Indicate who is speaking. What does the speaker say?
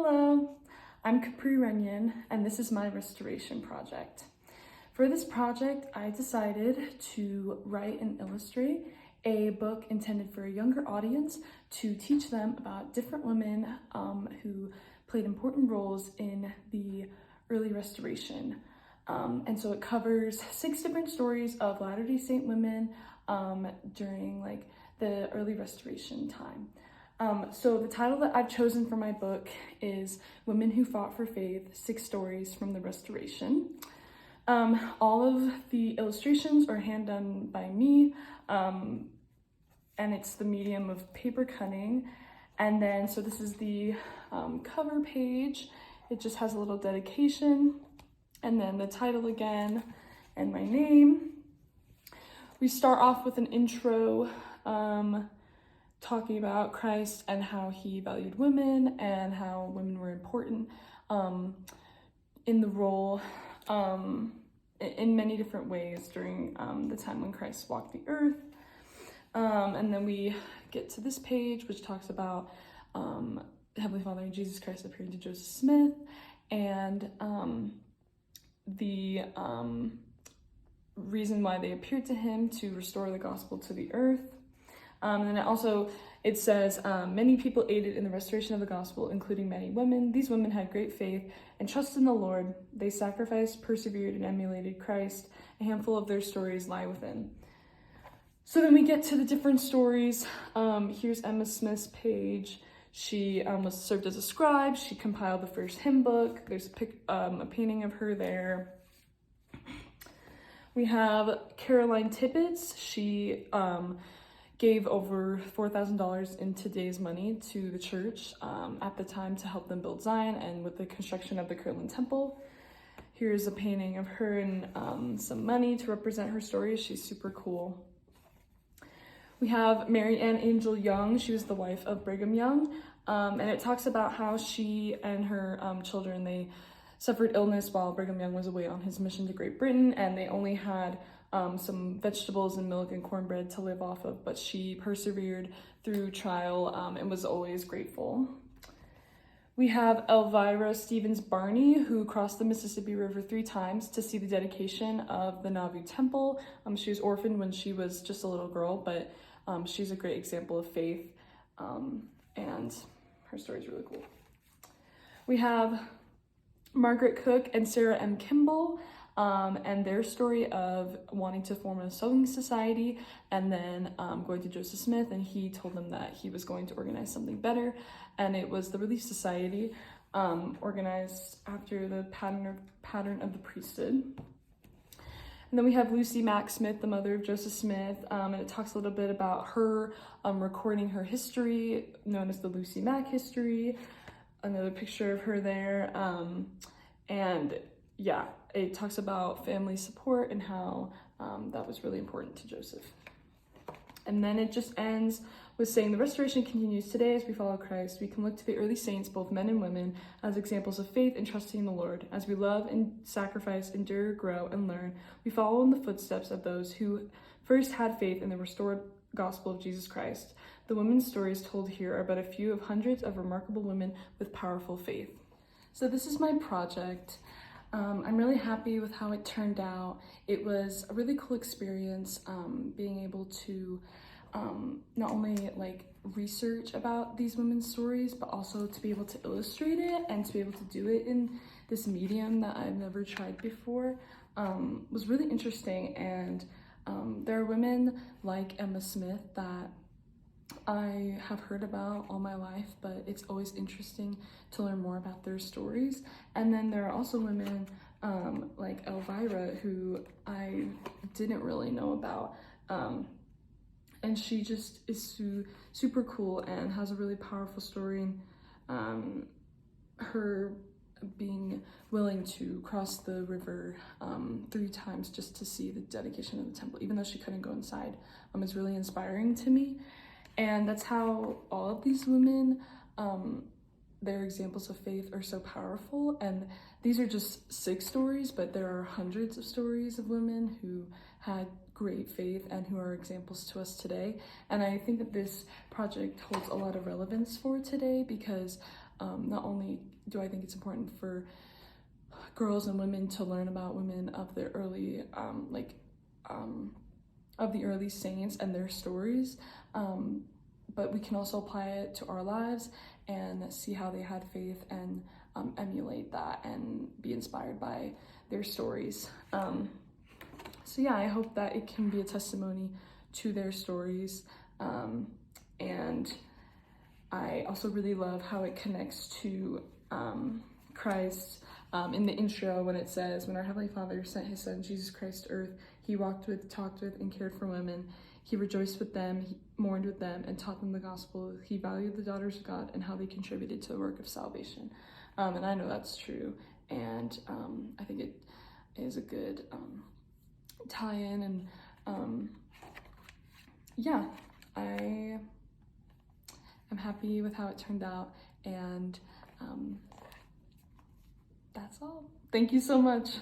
Speaker 1: Hello, I'm Capri Runyan, and this is my restoration project. For this project, I decided to write and illustrate a book intended for a younger audience to teach them about different women who played important roles in the early restoration. And so it covers 6 different stories of Latter-day Saint women during the early restoration time. So the title that I've chosen for my book is Women Who Fought for Faith, 6 Stories from the Restoration. All of the illustrations are hand done by me, and it's the medium of paper cutting. And then, so this is the cover page. It just has a little dedication, and then the title again, and my name. We start off with an intro, talking about Christ and how he valued women and how women were important in the role in many different ways during the time when Christ walked the earth. And then we get to this page, which talks about Heavenly Father and Jesus Christ appearing to Joseph Smith, and the reason why they appeared to him to restore the gospel to the earth. And then it says, many people aided in the restoration of the gospel, including many women. These women had great faith and trust in the Lord. They sacrificed, persevered, and emulated Christ. A handful of their stories lie within. So then we get to the different stories. Here's Emma Smith's page. She was served as a scribe. She compiled the first hymn book. There's a painting of her there. We have Caroline Tippett. She gave over $4,000 in today's money to the church at the time to help them build Zion and with the construction of the Kirtland Temple. Here's a painting of her and some money to represent her story. She's super cool. We have Mary Ann Angel Young. She was the wife of Brigham Young, and it talks about how she and her children, they suffered illness while Brigham Young was away on his mission to Great Britain, and they only had some vegetables and milk and cornbread to live off of, but she persevered through trial and was always grateful. We have Elvira Stevens Barney, who crossed the Mississippi River 3 times to see the dedication of the Nauvoo Temple. She was orphaned when she was just a little girl, but she's a great example of faith, and her story is really cool. We have Margaret Cook and Sarah M. Kimball, and their story of wanting to form a sewing society and then going to Joseph Smith, and he told them that he was going to organize something better, and it was the Relief Society, organized after the pattern of the priesthood. And then we have Lucy Mack Smith, the mother of Joseph Smith, and it talks a little bit about her recording her history, known as the Lucy Mack history. Another picture of her there, and yeah, it talks about family support and how that was really important to Joseph. And then it just ends with saying the restoration continues today as we follow Christ. We can look to the early saints, both men and women, as examples of faith and trusting in the Lord. As we love and sacrifice, endure, grow, and learn, we follow in the footsteps of those who first had faith in the restored gospel of Jesus Christ. The women's stories told here are but a few of hundreds of remarkable women with powerful faith. So this is my project. I'm really happy with how it turned out. It was a really cool experience being able to not only research about these women's stories, but also to be able to illustrate it and to be able to do it in this medium that I've never tried before was really interesting. And there are women like Emma Smith that I have heard about all my life, but it's always interesting to learn more about their stories. And then there are also women like Elvira, who I didn't really know about, and she just is super cool and has a really powerful story. And her being willing to cross the river 3 times just to see the dedication of the temple, even though she couldn't go inside, is really inspiring to me. And that's how all of these women, their examples of faith are so powerful. And these are just 6 stories, but there are hundreds of stories of women who had great faith and who are examples to us today. And I think that this project holds a lot of relevance for today because not only do I think it's important for girls and women to learn about women of the early of the early saints and their stories, but we can also apply it to our lives and see how they had faith and emulate that and be inspired by their stories. So yeah, I hope that it can be a testimony to their stories, and I also really love how it connects to Christ in the intro, when it says, when our Heavenly Father sent his Son, Jesus Christ, to earth, he walked with, talked with, and cared for women. He rejoiced with them, he mourned with them, and taught them the gospel. He valued the daughters of God and how they contributed to the work of salvation. And I know that's true, and I think it is a good tie-in, and yeah, I am happy with how it turned out, and that's all. Thank you so much.